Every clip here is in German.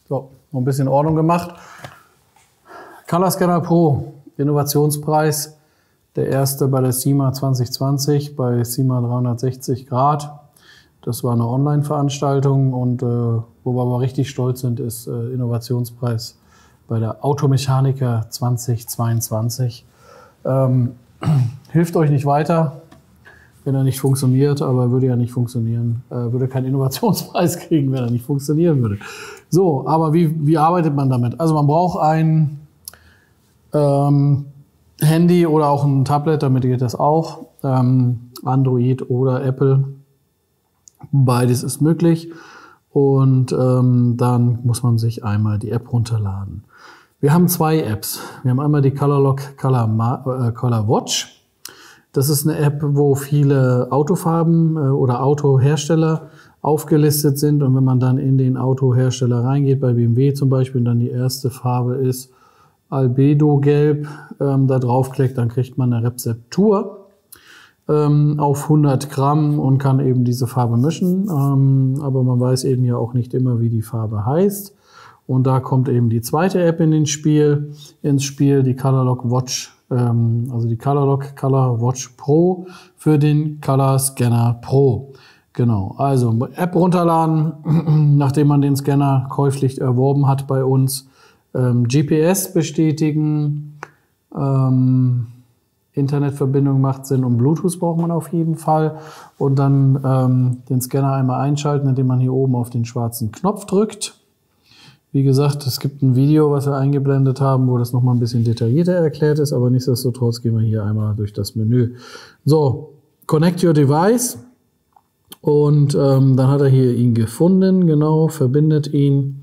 So, noch ein bisschen Ordnung gemacht. Color Scanner Pro, Innovationspreis. Der erste bei der SEMA 2020, bei SEMA 360 Grad. Das war eine Online-Veranstaltung und wo wir aber richtig stolz sind, ist Innovationspreis bei der Automechaniker 2022. Hilft euch nicht weiter, wenn er nicht funktioniert, aber würde ja nicht funktionieren. Würde keinen Innovationspreis kriegen, wenn er nicht funktionieren würde. So, aber wie arbeitet man damit? Also man braucht ein Handy oder auch ein Tablet, damit geht das auch. Android oder Apple. Beides ist möglich. Und dann muss man sich einmal die App runterladen. Wir haben zwei Apps. Wir haben einmal die ColorLock Color Watch. Das ist eine App, wo viele Autofarben oder Autohersteller aufgelistet sind. Und wenn man dann in den Autohersteller reingeht, bei BMW zum Beispiel, und dann die erste Farbe ist Albedo Gelb, da draufklickt, dann kriegt man eine Rezeptur auf 100 Gramm und kann eben diese Farbe mischen. Aber man weiß eben ja auch nicht immer, wie die Farbe heißt. Und da kommt eben die zweite App ins Spiel, die ColorLock Watch, also die ColorLock Color Watch Pro für den Color Scanner Pro. Genau, also App runterladen, nachdem man den Scanner käuflich erworben hat bei uns. GPS bestätigen, Internetverbindung macht Sinn und Bluetooth braucht man auf jeden Fall. Und dann den Scanner einmal einschalten, indem man hier oben auf den schwarzen Knopf drückt. Wie gesagt, es gibt ein Video, was wir eingeblendet haben, wo das nochmal ein bisschen detaillierter erklärt ist, aber nichtsdestotrotz gehen wir hier einmal durch das Menü. So, Connect Your Device. Und dann hat er hier ihn gefunden, genau, verbindet ihn.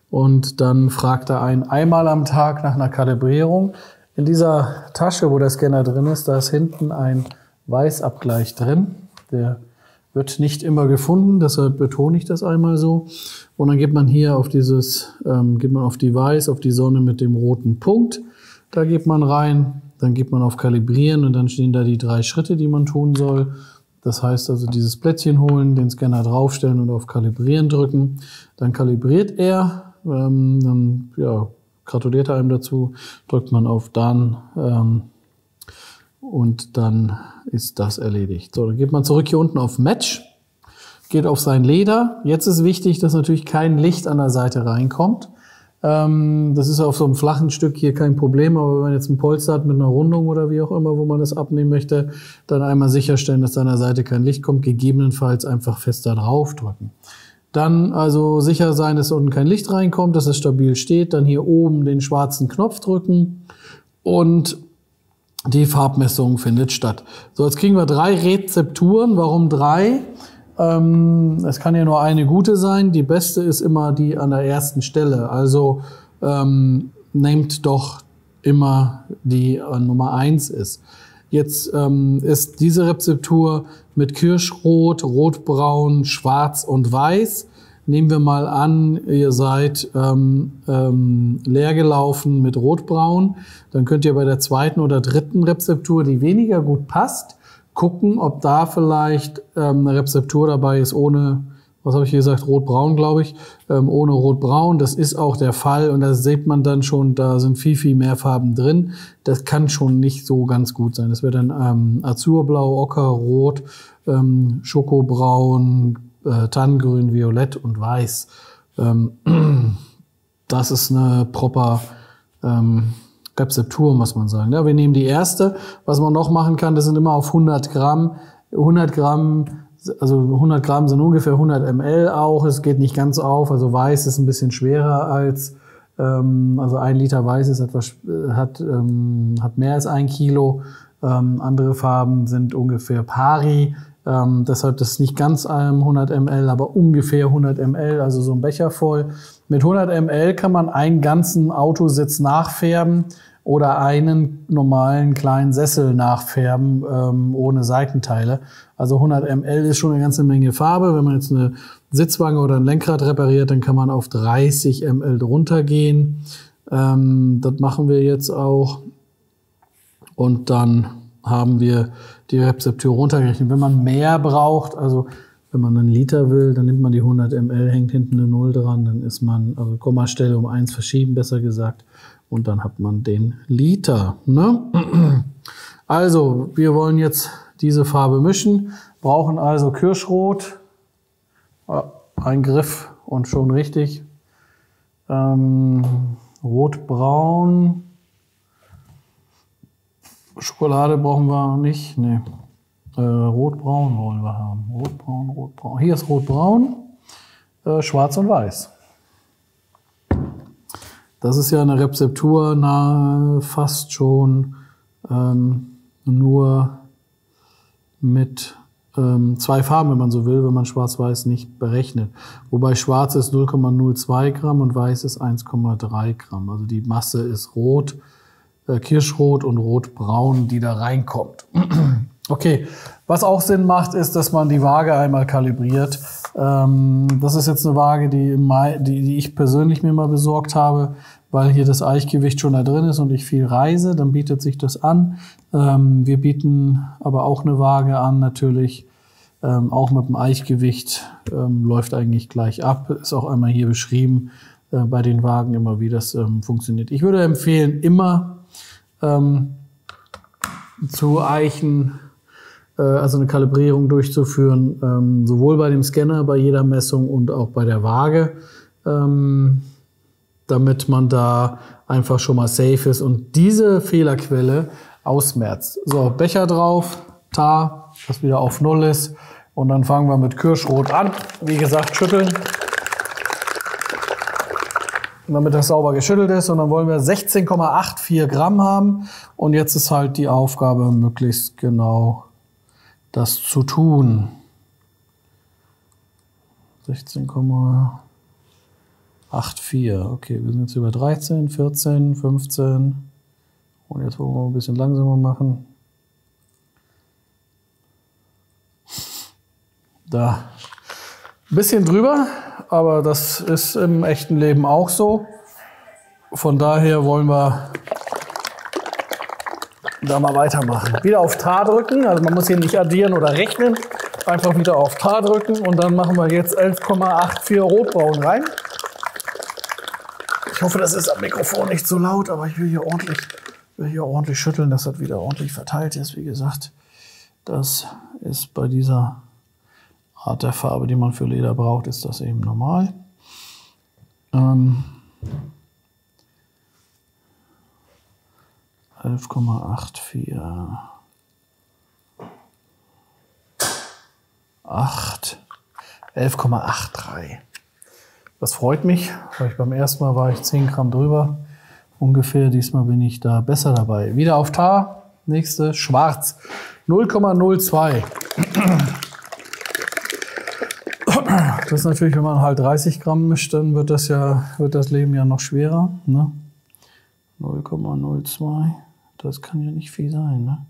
Und dann fragt er einen einmal am Tag nach einer Kalibrierung. In dieser Tasche, wo der Scanner drin ist, da ist hinten ein Weißabgleich drin. Der wird nicht immer gefunden, deshalb betone ich das einmal so. Und dann geht man hier auf geht man auf Device, auf die Sonne mit dem roten Punkt. Da geht man rein, dann geht man auf Kalibrieren und dann stehen da die 3 Schritte, die man tun soll. Das heißt also dieses Plättchen holen, den Scanner draufstellen und auf Kalibrieren drücken. Dann kalibriert er. Dann gratuliert er einem dazu, drückt man auf Done und dann ist das erledigt. So, dann geht man zurück hier unten auf Match, geht auf sein Leder. Jetzt ist wichtig, dass natürlich kein Licht an der Seite reinkommt. Das ist auf so einem flachen Stück hier kein Problem, aber wenn man jetzt ein Polster hat mit einer Rundung oder wie auch immer, wo man das abnehmen möchte, dann einmal sicherstellen, dass an der Seite kein Licht kommt, gegebenenfalls einfach fester drauf drücken. Dann also sicher sein, dass unten kein Licht reinkommt, dass es stabil steht. Dann hier oben den schwarzen Knopf drücken und die Farbmessung findet statt. So, jetzt kriegen wir 3 Rezepturen. Warum 3? Es kann ja nur eine gute sein. Die beste ist immer die an der ersten Stelle. Also nehmt doch immer die Nummer 1 ist. Jetzt ist diese Rezeptur mit Kirschrot, Rotbraun, Schwarz und Weiß. Nehmen wir mal an, ihr seid leer gelaufen mit Rotbraun. Dann könnt ihr bei der zweiten oder dritten Rezeptur, die weniger gut passt, gucken, ob da vielleicht eine Rezeptur dabei ist ohne, was habe ich hier gesagt, Rotbraun, glaube ich, ohne Rotbraun. Das ist auch der Fall und da sieht man dann schon, da sind viel mehr Farben drin. Das kann schon nicht so ganz gut sein. Das wäre dann Azurblau, Ocker, Rot, Schokobraun, Tannengrün, Violett und Weiß. Das ist eine proper Rezeptur, muss man sagen. Ja, wir nehmen die erste. Was man noch machen kann, das sind immer auf 100 Gramm. 100 Gramm sind ungefähr 100 ml auch. Es geht nicht ganz auf. Also Weiß ist ein bisschen schwerer als, also 1 Liter Weiß ist hat mehr als 1 Kilo. Andere Farben sind ungefähr pari. Deshalb das ist nicht ganz 100 ml, aber ungefähr 100 ml, also so ein Becher voll. Mit 100 ml kann man einen ganzen Autositz nachfärben oder einen normalen kleinen Sessel nachfärben, ohne Seitenteile. Also 100 ml ist schon eine ganze Menge Farbe. Wenn man jetzt eine Sitzwange oder ein Lenkrad repariert, dann kann man auf 30 ml drunter gehen. Das machen wir jetzt auch. Und dann haben wir die Rezeptur runtergerechnet. Wenn man mehr braucht, also Wenn man einen Liter will, dann nimmt man die 100 ml, hängt hinten eine 0 dran, dann ist man, also Kommastelle um 1 verschieben, besser gesagt, und dann hat man den Liter. Ne? Also, wir wollen jetzt diese Farbe mischen, brauchen also Kirschrot, ein Griff und schon richtig, Rotbraun, Schokolade brauchen wir nicht, nee. Rotbraun wollen wir haben. Rotbraun, Rotbraun. Hier ist Rotbraun, Schwarz und Weiß. Das ist ja eine Rezeptur fast schon nur mit 2 Farben, wenn man so will, wenn man Schwarz-Weiß nicht berechnet. Wobei Schwarz ist 0,02 Gramm und Weiß ist 1,3 Gramm. Also die Masse ist Rot, Kirschrot und Rotbraun, die da reinkommt. Okay, was auch Sinn macht, ist, dass man die Waage einmal kalibriert. Das ist jetzt eine Waage, die ich persönlich mir mal besorgt habe, weil hier das Eichgewicht schon da drin ist und ich viel reise, dann bietet sich das an. Wir bieten aber auch eine Waage an, natürlich, auch mit dem Eichgewicht, läuft eigentlich gleich ab. Ist auch einmal hier beschrieben bei den Wagen immer, wie das funktioniert. Ich würde empfehlen, immer zu Eichen, also eine Kalibrierung durchzuführen, sowohl bei dem Scanner, bei jeder Messung und auch bei der Waage, damit man da einfach schon mal safe ist und diese Fehlerquelle ausmerzt. So, Becher drauf, Tar, das wieder auf 0 ist, und dann fangen wir mit Kirschrot an. Wie gesagt, schütteln, damit das sauber geschüttelt ist, und dann wollen wir 16,84 Gramm haben, und jetzt ist halt die Aufgabe, möglichst genau das zu tun. 16,84. Okay, wir sind jetzt über 13, 14, 15. Und jetzt wollen wir ein bisschen langsamer machen. Da. Ein bisschen drüber, aber das ist im echten Leben auch so. Von daher wollen wir da mal weitermachen. Wieder auf Tar drücken, also man muss hier nicht addieren oder rechnen. Einfach wieder auf Tar drücken, und dann machen wir jetzt 11,84 Rotbraun rein. Ich hoffe, das ist am Mikrofon nicht so laut, aber ich will hier ordentlich schütteln, dass das wieder ordentlich verteilt ist. Wie gesagt, das ist bei dieser Art der Farbe, die man für Leder braucht, ist das eben normal. 11,84. 11,83. Das freut mich, weil beim ersten Mal war ich 10 Gramm drüber ungefähr. Diesmal bin ich da besser dabei. Wieder auf Tar. Nächste, Schwarz. 0,02. Das ist natürlich, wenn man halt 30 Gramm mischt, dann wird das Leben ja noch schwerer. Ne? 0,02. Das kann ja nicht viel sein. Ne?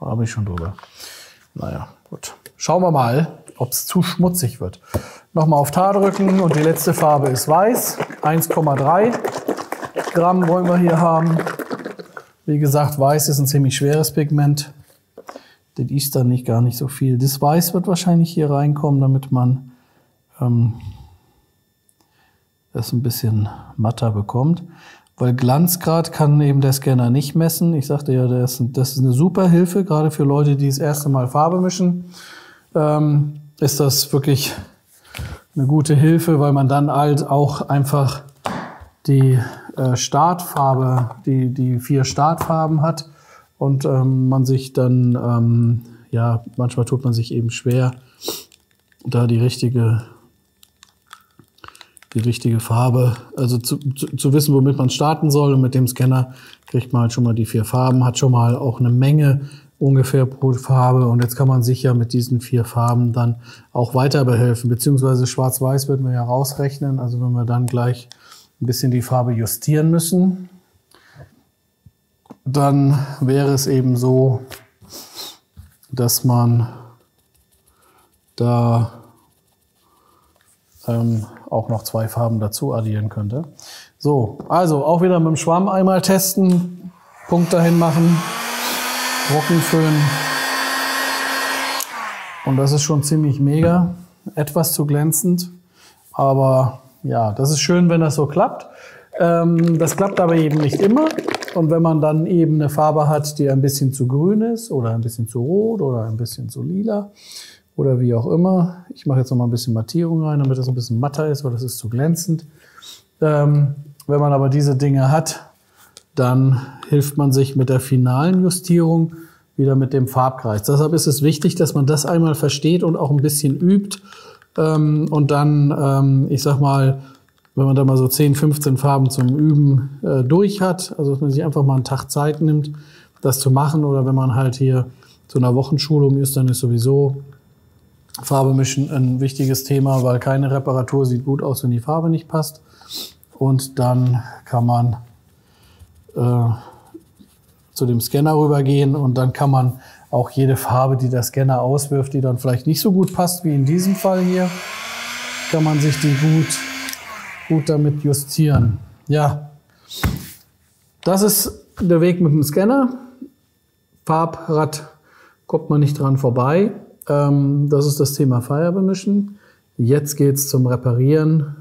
Da habe ich schon drüber. Naja, gut. Schauen wir mal, ob es zu schmutzig wird. Nochmal auf Tar drücken, und die letzte Farbe ist Weiß. 1,3 Gramm wollen wir hier haben. Wie gesagt, Weiß ist ein ziemlich schweres Pigment. Das ist dann gar nicht so viel. Das Weiß wird wahrscheinlich hier reinkommen, damit man es ein bisschen matter bekommt. Weil Glanzgrad kann eben der Scanner nicht messen. Ich sagte ja, das ist eine super Hilfe, gerade für Leute, die das erste Mal Farbe mischen. Ist das wirklich eine gute Hilfe, weil man dann halt auch einfach die Startfarbe, die 4 Startfarben hat, und man sich dann, ja, manchmal tut man sich eben schwer, da die richtige Farbe, also zu wissen, womit man starten soll. Und mit dem Scanner kriegt man halt schon mal die 4 Farben, hat schon mal auch eine Menge ungefähr pro Farbe, und jetzt kann man sich ja mit diesen 4 Farben dann auch weiter behelfen, beziehungsweise Schwarz-Weiß würden wir ja rausrechnen, also wenn wir dann gleich ein bisschen die Farbe justieren müssen, dann wäre es eben so, dass man da auch noch 2 Farben dazu addieren könnte. So, also auch wieder mit dem Schwamm einmal testen, Punkt dahin machen, trocken füllen, und das ist schon ziemlich mega. etwas zu glänzend. Aber ja, das ist schön, wenn das so klappt. Das klappt aber eben nicht immer. Und wenn man dann eben eine Farbe hat, die ein bisschen zu grün ist oder ein bisschen zu rot oder ein bisschen zu lila oder wie auch immer. Ich mache jetzt noch mal ein bisschen Mattierung rein, damit es ein bisschen matter ist, weil das ist zu glänzend. Wenn man aber diese Dinge hat, dann hilft man sich mit der finalen Justierung wieder mit dem Farbkreis. Deshalb ist es wichtig, dass man das einmal versteht und auch ein bisschen übt. Und dann, ich sag mal, wenn man da mal so 10, 15 Farben zum Üben durch hat, also dass man sich einfach mal einen Tag Zeit nimmt, das zu machen. Oder wenn man halt hier zu einer Wochenschulung ist, dann ist sowieso Farbe mischen ein wichtiges Thema, weil keine Reparatur sieht gut aus, wenn die Farbe nicht passt. Und dann kann man zu dem Scanner rübergehen und dann kann man auch jede Farbe, die der Scanner auswirft, die dann vielleicht nicht so gut passt, wie in diesem Fall hier, kann man sich die gut damit justieren. Ja, das ist der Weg mit dem Scanner. Farbrad kommt man nicht dran vorbei. Das ist das Thema Farbe mischen. Jetzt geht's zum Reparieren